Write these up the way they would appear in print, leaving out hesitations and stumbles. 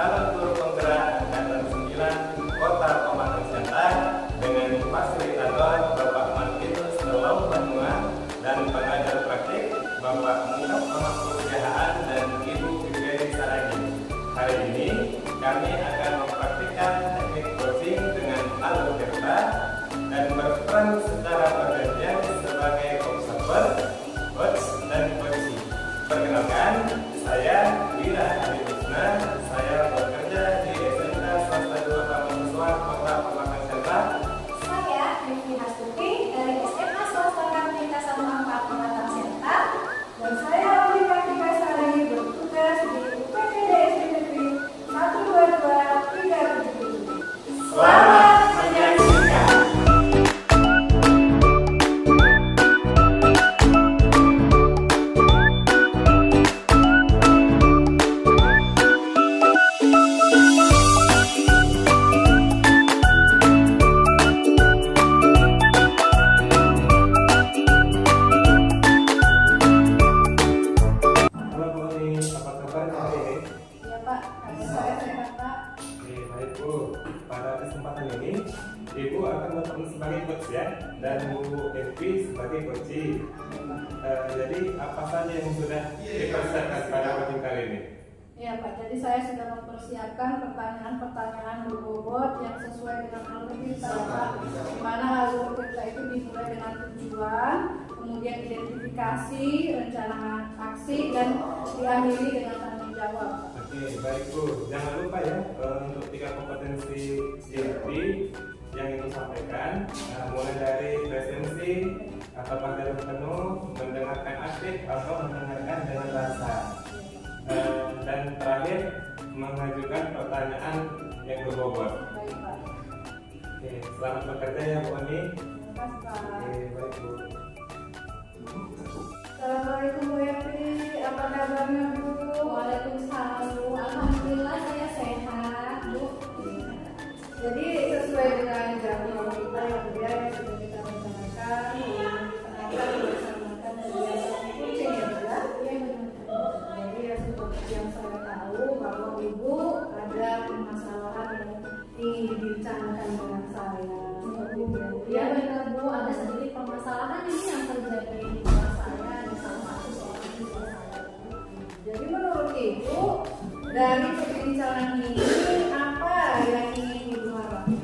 calon guru penggerak Angkatan 9 Kota Pematang Siantar dengan fasilitator Bapak Martinus Lawang Banua dan pengajar praktik Bapak Muhammad Pemakuliahaan dan Ibu Fitri Saragi. Hari ini kami akan mempraktikkan teknik coaching dengan alur kereta dan berperan secara bergantian sebagai observer, coach, dan coaching. Perkenalkan, saya Wira Aditya. Saya bekerja di SMK Swasta 2 Mahasiswa Kota Pematang Siantar. Saya Vivi Hastuti dari SMA Swasta Kartika 1 Pematang Siantar. Dan saya Olivia Tikasari bertugas di UPTD SDPP 122377. Selamat menyaksikan. Halo Bu Oni, apa kabar hari ini? Ya Pak, saya sehat Pak. Oke, baik Bu. Pada kesempatan ini, Ibu akan berperan sebagai coach ya, dan Bu Evi sebagai coaching. Jadi apa saja yang sudah dipersiapkan pada coaching kali ini? Ya Pak, jadi saya sudah mempersiapkan pertanyaan-pertanyaan berbobot yang sesuai dengan alur kita Pak. Di mana alur kita itu dimulai dengan tujuan, kemudian identifikasi, rencana aksi, dan diakhiri dengan tanggung jawab Pak. Oke, baik Bu. Jangan lupa ya untuk 3 kompetensi inti yang Ibu sampaikan, mulai dari presensi atau panggilan penuh, mendengarkan aktif atau mendengarkan dengan rasa, dan terakhir mengajukan pertanyaan yang berbobot. Baik Pak. Oke, selamat bekerja ya Bu Oni. Terima kasih Pak. Oke, baik Bu. Assalamualaikum Bu Evi, apa kabarnya Bu? Waalaikumsalam Bu. Alhamdulillah saya sehat Bu. Jadi sesuai dengan jadwal kita yang sudah kita rencanakan, kita akan melaksanakan kegiatan coaching ya Bu ya. Iya benar. Jadi ya seperti yang saya tahu bahwa Ibu ada permasalahan yang ingin dibincangkan dengan saya. Seperti itu ya Bu Iya ya. benar Bu. Ada sedikit permasalahan ini yang terjadi di kelas saya di salah satu seorang siswa saya. Jadi menurut Ibu dari perbincangan ini apa yang ingin Ibu harapkan?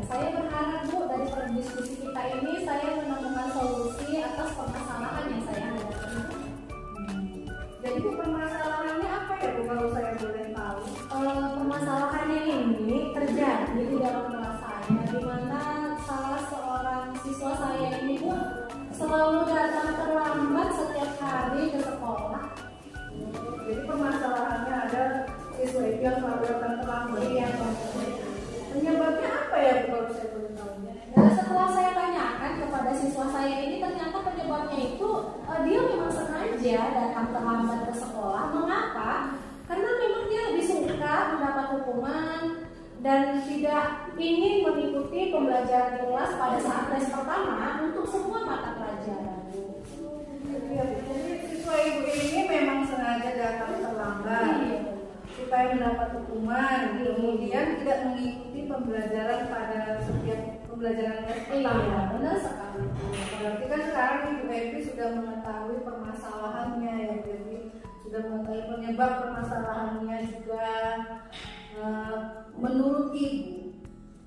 Saya berharap Bu dari diskusi kita ini saya menemukan solusi atas permasalahan yang saya hadapi. Jadi Bu, permasalahannya apa ya Bu kalau saya boleh tahu? Permasalahannya ini terjadi di dalam kelas saya, di mana salah seorang siswa saya ini Bu selalu datang terlambat setiap hari ke sekolah. Jadi permasalahannya ada siswa itu yang selalu datang terlambat. Iya, Penyebabnya apa ya Bu kalau saya boleh tahu? dan setelah saya tanyakan kepada siswa saya ini, ternyata penyebabnya itu dia memang sengaja datang terlambat ke sekolah. Mengapa? Karena memang dia lebih suka mendapat hukuman dan tidak ingin mengikuti pembelajaran di kelas pada saat tes pertama untuk semua mata pelajaran. Iya Bu, jadi siswa Ibu ini memang sengaja datang terlambat Iya. supaya mendapat hukuman, kemudian tidak mengikuti pembelajaran pada setiap pembelajaran yang pertama. Iya, benar sekali. Berarti kan sekarang Ibu Evi sudah mengetahui permasalahannya ya Bu Evi, sudah mengetahui penyebab permasalahannya juga. Menurut Ibu,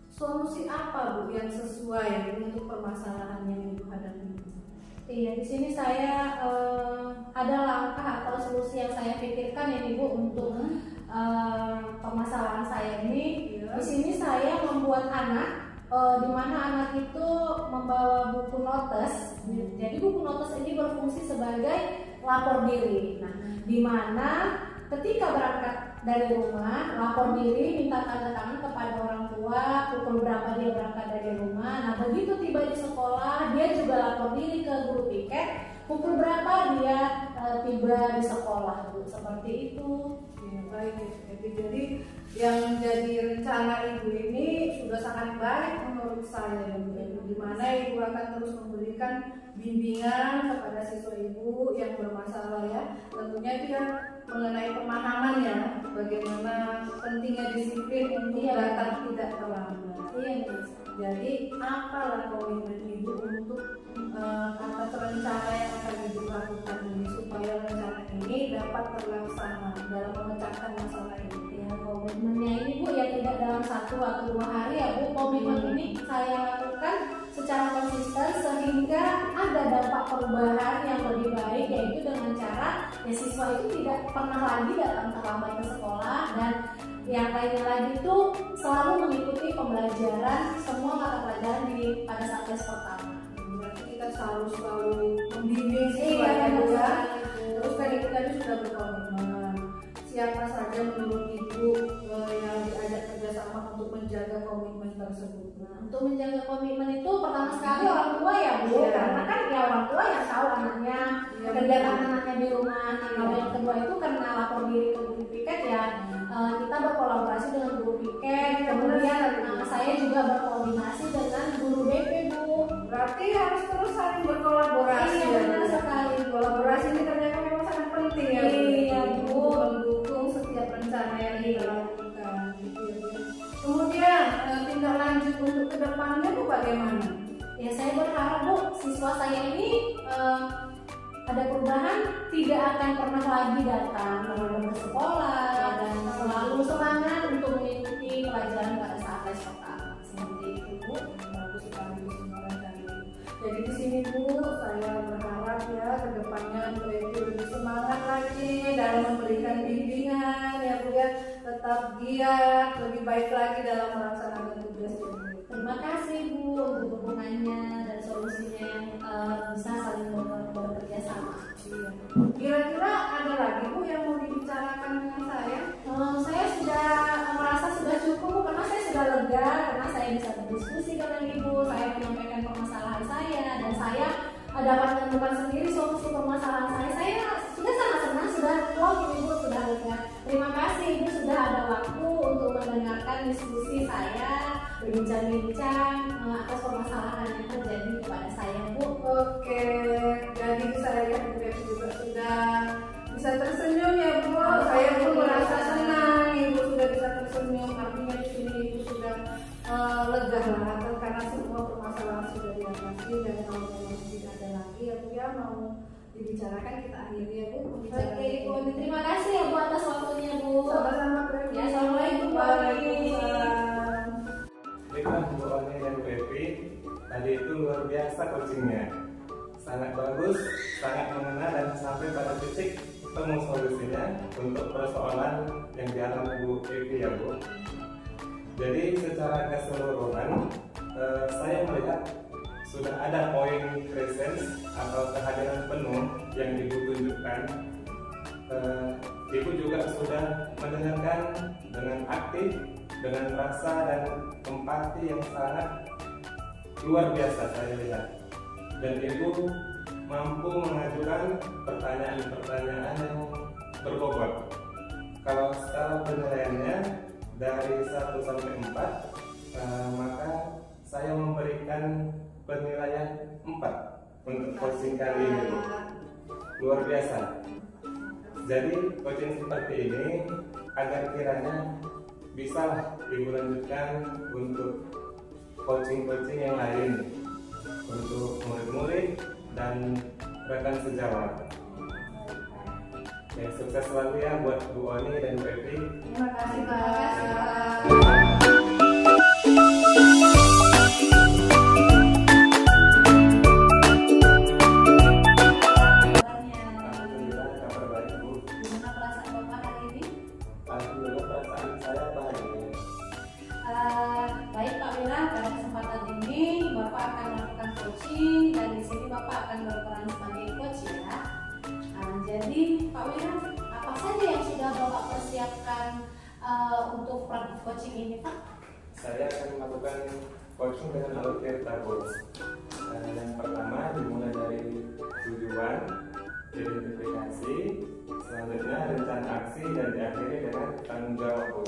solusi apa Bu yang sesuai untuk permasalahan yang Ibu hadapi? Iya, di sini saya ada langkah atau solusi yang saya pikirkan ini Bu untuk permasalahan saya ini. Iya. Di sini saya membuat anak, di mana anak itu membawa buku notes. Jadi buku notes ini berfungsi sebagai lapor diri. Nah, di mana ketika berangkat dari rumah, lapor diri, minta tanda tangan kepada orang tua, pukul berapa dia berangkat dari rumah. Nah, begitu tiba di sekolah, dia juga lapor diri ke guru piket, pukul berapa dia tiba di sekolah, Bu. Seperti itu. Ya, baik ya. Jadi yang menjadi rencana Ibu ini sudah sangat baik menurut saya ya, Bu. Di mana Ibu akan terus memberikan bimbingan kepada siswa Ibu yang bermasalah ya. Tentunya itu kan mengenai pemahaman ya. bagaimana pentingnya disiplin untuk datang tidak terlambat. Iya. Jadi apalah komitmen ibu untuk kata terencana yang akan ibu lakukan ini supaya rencana ini dapat terlaksana dalam memecahkan masalah ini. Ya, komitmennya ini Bu ya tidak dalam 1 atau 2 hari ya Bu. Komitmen ini saya lakukan secara konsisten sehingga ada dampak perubahan yang lebih baik, yaitu dengan cara ya siswa itu tidak pernah lagi datang terlambat ke sekolah, dan yang lainnya lagi itu selalu mengikuti pembelajaran semua mata pelajaran pada saat tes pertama. Berarti kita selalu membimbing Iya, ya. Terus tadi kita sudah berkomitmen. Siapa saja menurut ibu yang diajak kerjasama untuk menjaga komitmen tersebut? Nah, untuk menjaga komitmen itu pertama sekali orang tua ya Bu, Iya. karena kan ya orang tua yang tahu anaknya Iya, kegiatan betul. anaknya di rumah. Kalau yang kedua itu karena lapor diri ke guru piket ya, kita berkolaborasi dengan guru piket, kemudian saya juga berkoordinasi dengan guru BP Bu. Berarti harus terus saling berkolaborasi. Iya, ya, benar Bu. sekali. Kolaborasi ini ternyata memang sangat penting ya. Iya, Bu. Untuk mendukung setiap rencana yang kita lakukan. Gitu ya, Bu. Kemudian tindak lanjut untuk kedepannya Bu bagaimana? Ya saya berharap Bu, siswa saya ini ada perubahan, tidak akan pernah lagi datang ke sekolah dan selalu semangat untuk mengikuti pelajaran pada saat tes pertama. Seperti itu Bu. Bagus sekali Bu semua rencana itu. Jadi di sini Bu, saya berharap ya kedepannya Bu Evi lebih semangat lagi dalam memberikan bimbingan ya Bu ya, tetap giat, lebih baik lagi dalam melaksanakan tugas ini. Terima kasih Bu untuk dukungannya dan solusinya yang bisa saling bekerja sama. Iya. Kira-kira ada lagi Bu yang mau dibicarakan dengan saya? Saya sudah merasa sudah cukup Bu, karena saya sudah lega karena saya bisa berdiskusi dengan Ibu, saya menyampaikan permasalahan saya dan saya dapat menemukan sendiri solusi permasalahan saya. Saya sudah sangat senang, sudah Ibu sudah lega. Terima kasih Ibu sudah ada waktu untuk mendengarkan diskusi saya, berbincang-bincang atas permasalahan yang terjadi kepada saya Bu. Oke, jadi saya lihat Bu Evi juga sudah bisa tersenyum ya Bu. Saya pun merasa senang Ibu sudah bisa tersenyum. Artinya di sini Ibu sudah lega lah karena semua permasalahan sudah diatasi, dan kalau memang tidak ada lagi ya Bu ya mau dibicarakan kita akhiri ya Bu. Oke Ibu, terima kasih ya Bu atas waktunya Bu. Sama-sama Bu Evi. Ya, assalamualaikum Bu. Waalaikumsalam. Baiklah Bu Oni dan Bu Evi, tadi itu luar biasa coachingnya. Sangat bagus, sangat mengena dan sampai pada titik temu solusinya untuk persoalan yang dialami Bu Evi ya Bu. Jadi secara keseluruhan saya melihat sudah ada poin presence atau kehadiran penuh yang Ibu tunjukkan. Ibu juga sudah mendengarkan dengan aktif, dengan rasa dan empati yang sangat luar biasa saya lihat. Dan Ibu mampu mengajukan pertanyaan-pertanyaan yang berbobot. Kalau skala penilaiannya dari 1 sampai 4, maka saya memberikan penilaian 4 untuk coaching kali ini Bu. Luar biasa. Jadi coaching seperti ini agar kiranya bisa Ibu lanjutkan untuk coaching-coaching yang lain untuk murid-murid dan rekan sejawat. Ya, sukses selalu ya buat Bu Oni dan Bu Evi. Terima kasih Pak. Alhamdulillah kabar baik Bu. Gimana perasaan Bapak hari ini? Alhamdulillah perasaan saya bahagia. Baik Pak Wira, pada kesempatan ini Bapak akan melakukan coaching dan di sini Bapak akan berperan sebagai coach ya. Jadi Pak Wira, apa saja yang sudah Bapak persiapkan untuk coaching ini Pak? Saya akan melakukan coaching dengan alur tabur. Yang pertama dimulai dari tujuan, identifikasi, selanjutnya rencana aksi, dan diakhiri dengan tanggung jawab Bu.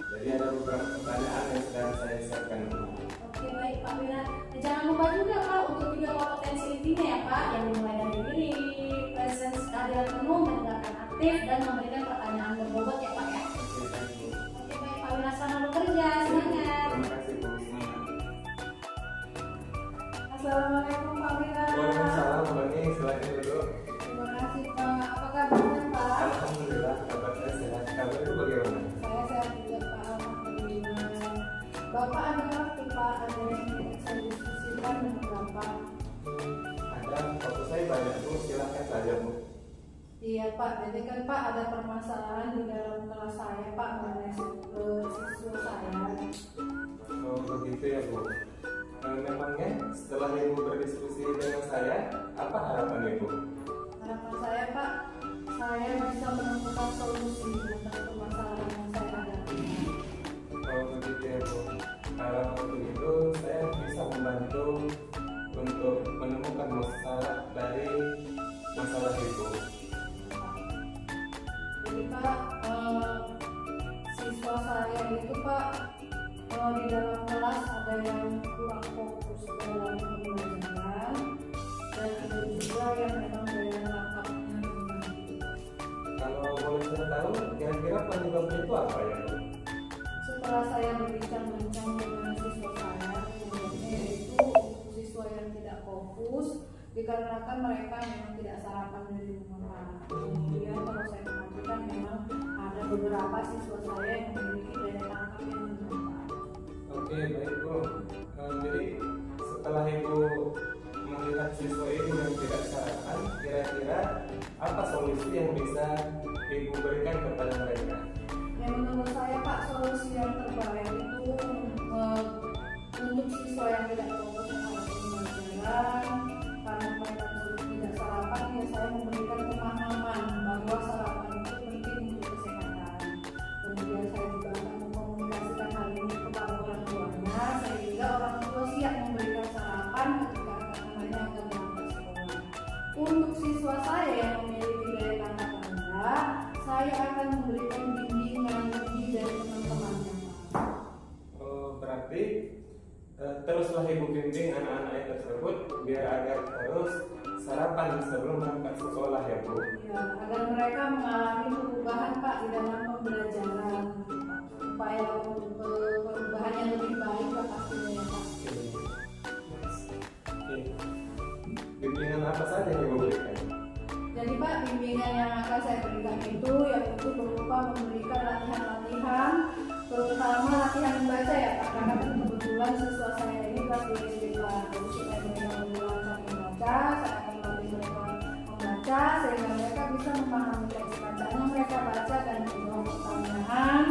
Jadi ada beberapa pertanyaan yang sedang saya siapkan Bu. Oke baik Pak Wira, jangan lupa juga Pak untuk 3 kompetensi intinya ya Pak, yang dimulai dari diri, presence, kehadiran penuh, mendengarkan aktif, dan memberikan pertanyaan berbobot ya Pak ya. Bapak ada waktu Pak, ada yang ingin saya diskusikan dengan Bapak? Ada, waktu saya banyak Bu, silakan saja Bu. Iya Pak, jadi kan Pak ada permasalahan di dalam kelas saya Pak mengenai siswa saya. Oh begitu ya Bu. Memangnya setelah Ibu berdiskusi dengan saya, apa harapan Ibu? Harapan saya Pak, saya bisa menemukan solusi atas permasalahan yang saya hadapi. Oh begitu ya Bu. Kalau untuk itu saya bisa membantu untuk menemukan masalah dari masalah Ibu. Jadi Pak, siswa saya itu Pak di dalam kelas ada yang kurang fokus dalam pembelajaran dan ada juga yang memang daya tangkapnya rendah. Kalau boleh saya tahu, kira-kira penyebabnya itu apa ya Bu? Setelah saya berbincang-bincang dengan siswa saya, penyebabnya yaitu untuk siswa yang tidak fokus dikarenakan mereka memang tidak sarapan dari rumah Pak. Kemudian kalau saya perhatikan memang ada beberapa siswa saya yang memiliki daya tangkap yang rendah Pak. Oke baik Bu. Jadi setelah Ibu melihat siswa Ibu yang tidak sarapan, kira-kira apa solusi yang bisa Ibu berikan kepada mereka? Yang menurut saya Pak, solusi yang terbaik itu untuk siswa yang tidak fokus terhadap pembelajaran karena mereka tidak sarapan, ya saya memberikan pemahaman bahwa sarapan itu penting untuk kesehatan. Kemudian saya juga akan mengkomunikasikan hal ini kepada orang tuanya sehingga orang tua siap memberikan sarapan ketika anak-anaknya akan berangkat sekolah. Untuk siswa saya yang memiliki daya tangkap rendah, saya akan memberikan bimbingan lebih dari teman-temannya Pak. Oh, berarti teruslah Ibu bimbing anak-anak tersebut biar agar terus sarapan sebelum berangkat sekolah ya Bu. Ya, agar mereka mengalami perubahan Pak di dalam pembelajaran, supaya perubahan yang lebih baik Pak pastinya ya Pak. Oke. Bimbingan apa saja yang Ibu berikan? Jadi Pak, bimbingan yang akan saya berikan itu yaitu berupa memberikan latihan-latihan, terutama latihan membaca ya Pak, karena kan kebetulan siswa saya ini kelas 2 SD Pak. Jadi supaya mereka lebih lancar membaca, saya akan melatih mereka membaca sehingga mereka bisa memahami teks bacaan yang mereka baca dan menjawab pertanyaan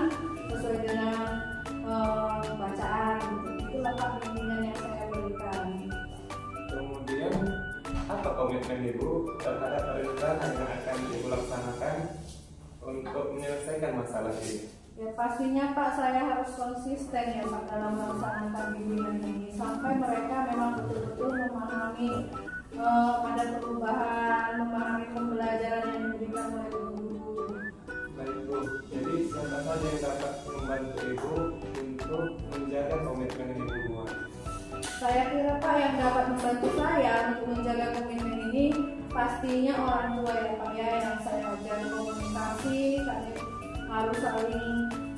sesuai dengan bacaan. Itulah Pak bimbingan yang saya berikan. Kemudian apa komitmen Ibu terhadap rencana yang akan Ibu laksanakan untuk menyelesaikan masalah ini? Ya pastinya Pak, saya harus konsisten ya Pak dalam melaksanakan bimbingan ini sampai mereka memang betul-betul memahami ada perubahan, memahami pembelajaran yang diberikan oleh guru. Baik Bu, jadi siapa saja yang dapat membantu Ibu untuk menjaga komitmen Ibu buat? Saya kira Pak yang dapat membantu saya untuk menjaga komitmen ini pastinya orang tua ya Pak ya, yang saya ajar komunikasi, kami harus saling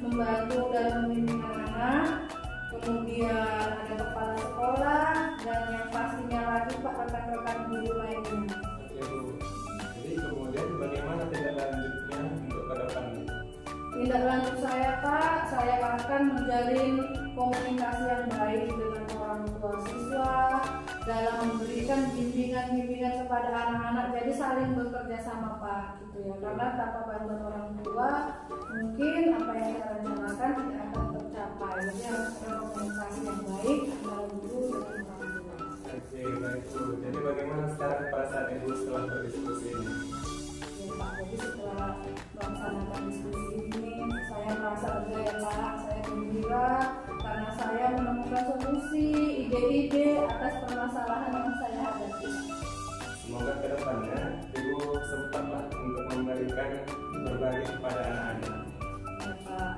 membantu dalam membimbing anak. Kemudian ada kepala sekolah dan yang pastinya lagi Pak rekan-rekan guru lainnya. Oke Bu, jadi kemudian bagaimana tindak lanjutnya untuk ke depannya? Tindak lanjut saya Pak, saya akan menjalin komunikasi yang baik dengan orang tua siswa dalam memberikan bimbingan-bimbingan kepada anak-anak, jadi saling bekerja sama Pak gitu ya, karena tanpa bantuan orang tua mungkin apa yang saya rencanakan tidak akan tercapai. Jadi harus ada komunikasi yang baik antara guru dengan orang tua. Oke baik Bu, jadi bagaimana sekarang perasaan Ibu setelah berdiskusi ini? Ya Pak, jadi setelah melaksanakan diskusi ini saya merasa lega ya Pak, saya gembira karena saya menemukan solusi, ide-ide atas permasalahan yang saya hadapi. Semoga ke depannya Ibu sempatlah untuk memberikan berbagi kepada anak-anak. Ya Pak,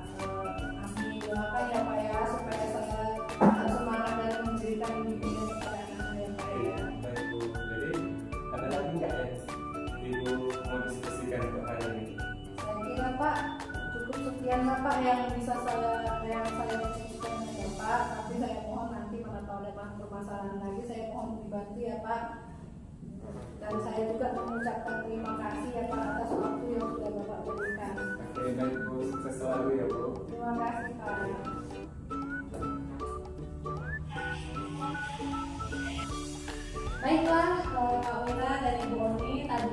amin, doakan ya Pak ya supaya saya tetap semangat dan menceritakan bimbingan kepada anak-anak ya Pak ya. Baik Bu, jadi ada lagi nggak ya Ibu mau diskusikan untuk hari ini? Saya kira Pak cukup sekian lah Pak yang bisa saya diskusikan ya Pak. Tapi saya mohon nanti mana tahu ada permasalahan lagi saya mohon dibantu ya Pak. Dan saya juga mengucapkan terima kasih ya Pak atas waktu yang sudah Bapak berikan. Oke baik Bu, sukses selalu ya Bu. Terima kasih Pak.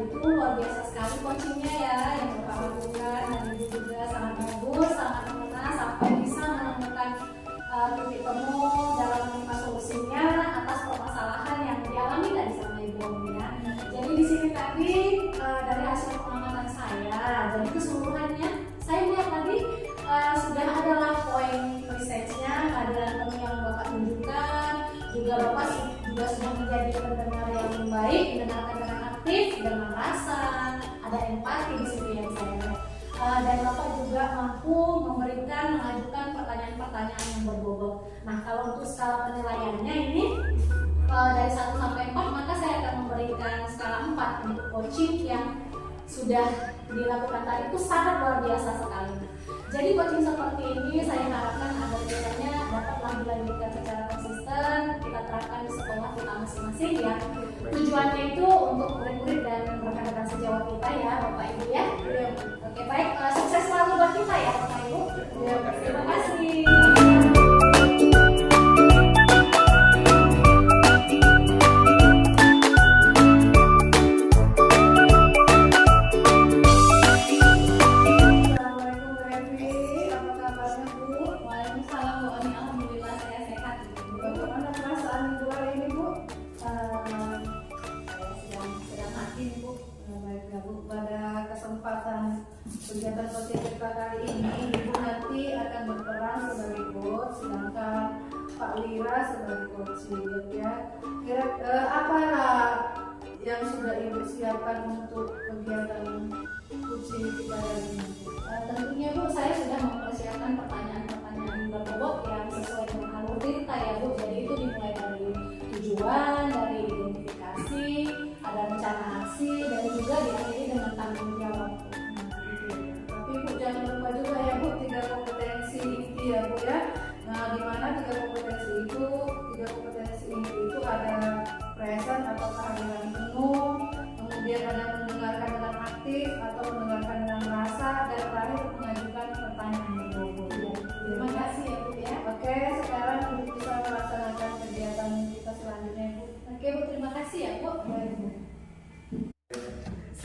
itu luar biasa sekali coachingnya ya yang Bapak lakukan, dan Ibu juga sangat bagus, sangat mengena sampai bisa menemukan titik temu dalam menemukan solusinya atas permasalahan yang dialami tadi sama Ibu ya. Jadi di sini tadi dari hasil pengamatan saya, jadi keseluruhannya saya lihat tadi sudah adalah poin researchnya, kehadiran temu yang Bapak tunjukkan, juga Bapak juga sudah menjadi pendengar yang baik, mendengarkan dengan aktif, dengan rasa, ada empati di situ yang saya lihat. Dan Bapak juga mampu mengajukan pertanyaan-pertanyaan yang berbobot. Nah, kalau untuk skala penilaiannya ini dari 1 sampai 4, maka saya akan memberikan skala 4 untuk coaching yang sudah dilakukan tadi itu sangat luar biasa sekali. Jadi coaching seperti ini saya harapkan agar kiranya dapatlah dilanjutkan secara konsisten, kita terapkan di sekolah kita masing-masing ya. Tujuannya itu untuk murid-murid dan rekan-rekan sejawat kita ya Bapak Ibu ya. Oke baik, sukses selalu buat kita ya Bapak Ibu. Terima kasih. Kegiatan coaching kita kali ini, Ibu nanti akan berperan sebagai coach, sedangkan Pak Wira sebagai coaching ya. Apa yang sudah Ibu siapkan untuk kegiatan coaching kita kali ini? Tentunya Bu, saya sudah mempersiapkan pertanyaan-pertanyaan berbobot yang sesuai dengan alur cerita ya Bu. Jadi itu dimulai dari tujuan, dari identifikasi, ada rencana aksi, dan juga diakhiri dengan tanggung jawab. Tapi Bu jangan lupa juga ya Bu, 3 kompetensi inti ya Bu ya. Nah, di mana 3 kompetensi inti itu ada present atau kehadiran penuh, kemudian ada mendengarkan dengan aktif atau mendengarkan dengan rasa, dan terakhir mengajukan pertanyaan yang berbobot. Terima kasih ya Bu ya. Oke, sekarang Ibu bisa melaksanakan kegiatan kita selanjutnya Bu. Oke Bu, terima kasih ya Bu.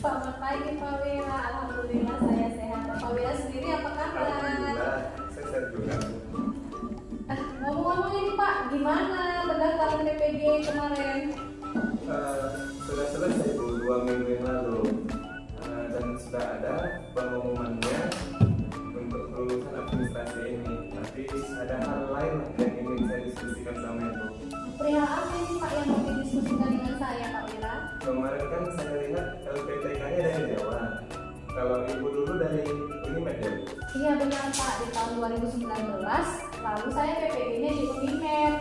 Selamat pagi Pak Wira, alhamdulillah saya sehat. Pak Wira sendiri apa kabar? Alhamdulillah, saya sehat juga. Ngomong-ngomong ini Pak, gimana pendaftaran PPG kemarin? Sudah selesai Bu, 2 minggu yang lalu. Dan sudah ada pengumumannya untuk lulusan administrasi ini. Tapi ada hal lain yang ingin saya diskusikan sama Ibu. Perihal apa ini Pak yang mau didiskusikan dengan saya Pak Wira? Kemarin kan saya lihat LPTK-nya dari Jawa. Kalau Ibu dulu dari Unimed ya Bu? Iya benar Pak, di tahun 2019 lalu saya PPG-nya di Unimed.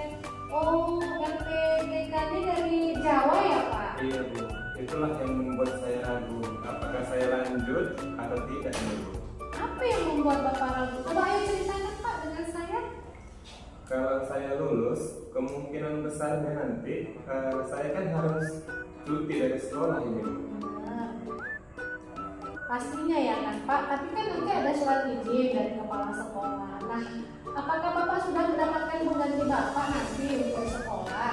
Oh, LPTK-nya dari Jawa ya Pak? Iya Bu, itulah yang membuat saya ragu apakah saya lanjut atau tidak ya Bu. Apa yang membuat Bapak ragu? Coba ayo ceritakan Pak dengan saya. Kalau saya lulus, kemungkinan besarnya nanti saya kan harus cuti dari sekolah ini Bu. Pastinya ya kan Pak, tapi kan nanti ada surat izin dari kepala sekolah. Nah, apakah Bapak sudah mendapatkan pengganti Bapak nanti untuk sekolah?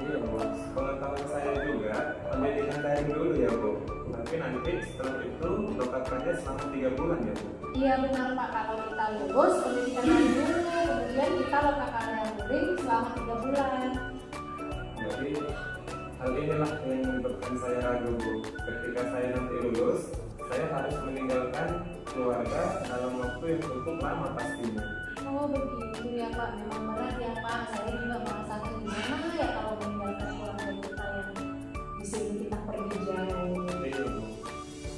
Iya Bu, pengetahuan saya juga pendidikan daring dulu ya Bu. Tapi nanti setelah itu lokakannya selama 3 bulan ya Bu. Iya benar Pak, kalau kita lulus pendidikan daring dulu, kemudian kita lokakan daring selama 3 bulan. Jadi hal inilah yang menyebabkan saya ragu Bu. Ketika saya nanti lulus, saya harus meninggalkan keluarga dalam waktu yang cukup lama pastinya. Oh begitu ya Pak, memang berat ya Pak. Saya juga merasakan gimana ya kalau meninggalkan keluarga kita yang di sini kita pergi jauh. Iya Bu.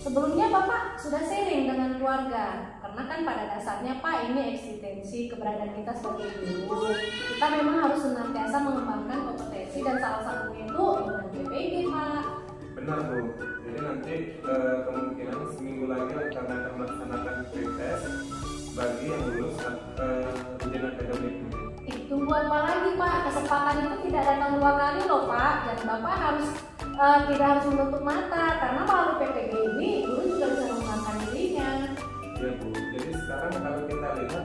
Sebelumnya Bapak sudah sharing dengan keluarga, karena kan pada dasarnya Pak ini eksistensi keberadaan kita sebagai guru. Kita memang harus senantiasa mengembangkan kompetensi dan salah satunya itu dengan PPG Pak. Benar Bu. Jadi nanti kemungkinan seminggu lagi lah kami akan melaksanakan pretest bagi yang lulus ujian akademik. Tunggu apa lagi Pak? Kesempatan itu tidak datang 2 kali loh Pak. Dan Bapak harus tidak harus menutup mata, karena melalui PPG ini guru juga bisa mengembangkan dirinya. Iya Bu. Jadi sekarang kalau kita lihat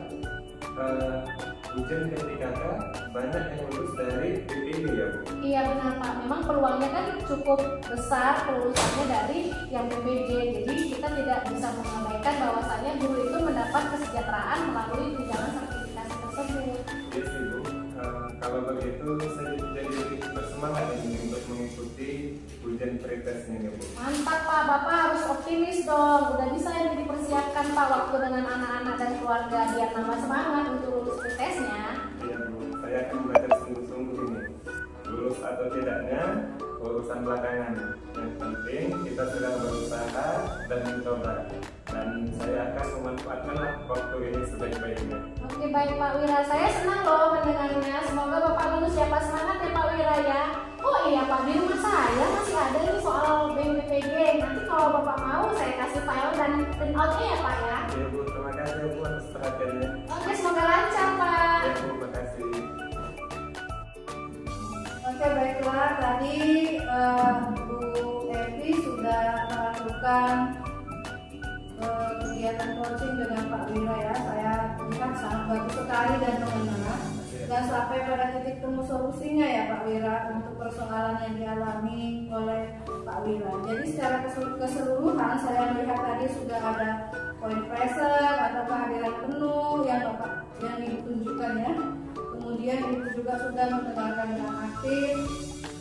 Ujian PTKK banyak yang lulus dari PPD ya Bu? Iya benar Pak, memang peluangnya kan cukup besar kelulusannya dari yang PPD. Jadi kita tidak bisa mengabaikan bahwasannya guru itu mendapat kesejahteraan melalui tunjangan sertifikasi tersebut. Iya sih Bu. Kalau begitu saya jadi lebih bersemangat ini untuk mengikuti ujian pretesnya ya Bu. Mantap Pak, Bapak harus optimis dong. Udah bisa ini dipersiapkan Pak waktu dengan anak-anak dan keluarga biar nambah semangat untuk lulus pretesnya. Iya Bu, saya akan belajar sungguh-sungguh ini. Lulus atau tidaknya urusan belakangan. Yang penting kita sudah berusaha dan mencoba. Dan saya akan memanfaatkan waktu ini sebaik-baiknya. Oke baik Pak Wira, saya senang loh mendengarnya. Semoga Bapak lulus ya Pak, semangat ya Pak Wira ya. Oh iya Pak, di rumah saya masih ada ini soal BMPPG. Nanti kalau Bapak mau saya kasih file dan print outnya ya Pak ya. Iya Bu, terima kasih Bu atas perhatiannya. Oke, semoga lancar Pak. Ya Bu, terima kasih. Oke, baiklah, tadi Bu Evi sudah melakukan kegiatan coaching dengan Pak Wira ya. Saya lihat sangat bagus sekali dan mengena. Dan sampai pada titik temu solusinya ya Pak Wira untuk persoalan yang dialami oleh Pak Wira. Jadi secara keseluruhan saya melihat tadi sudah ada poin present atau kehadiran penuh yang Ibu tunjukkan ya. Kemudian Ibu juga sudah mendengarkan dengan aktif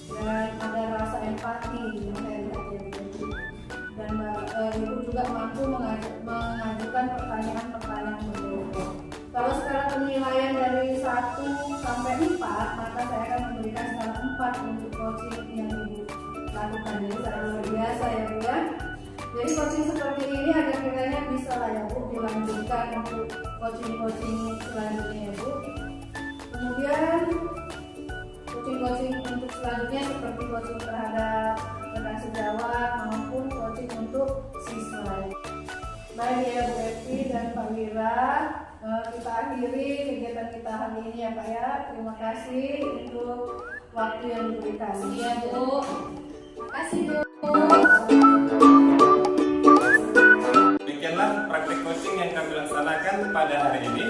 dan ada rasa empati yang saya lihat ya Bu. Dan Ibu juga mampu mengajukan pertanyaan-pertanyaan berbobot. Kalau skala penilaian dari 1 sampai 4, maka saya akan memberikan skala 4 untuk coaching yang Ibu lakukan. Jadi sangat luar biasa ya Bu ya. Jadi coaching seperti ini agar kiranya bisa lah ya Bu dilanjutkan untuk coaching-coaching selanjutnya ya Bu. Kemudian coaching untuk selanjutnya seperti coaching terhadap rekan sejawat maupun coaching untuk siswa. Baik ya Bu Evi dan Pak Wira, kita akhiri kegiatan kita hari ini ya Pak ya. Terima kasih untuk waktu yang diberikan. Iya Bu. Makasih Bu. Demikianlah praktik coaching yang kami laksanakan pada hari ini.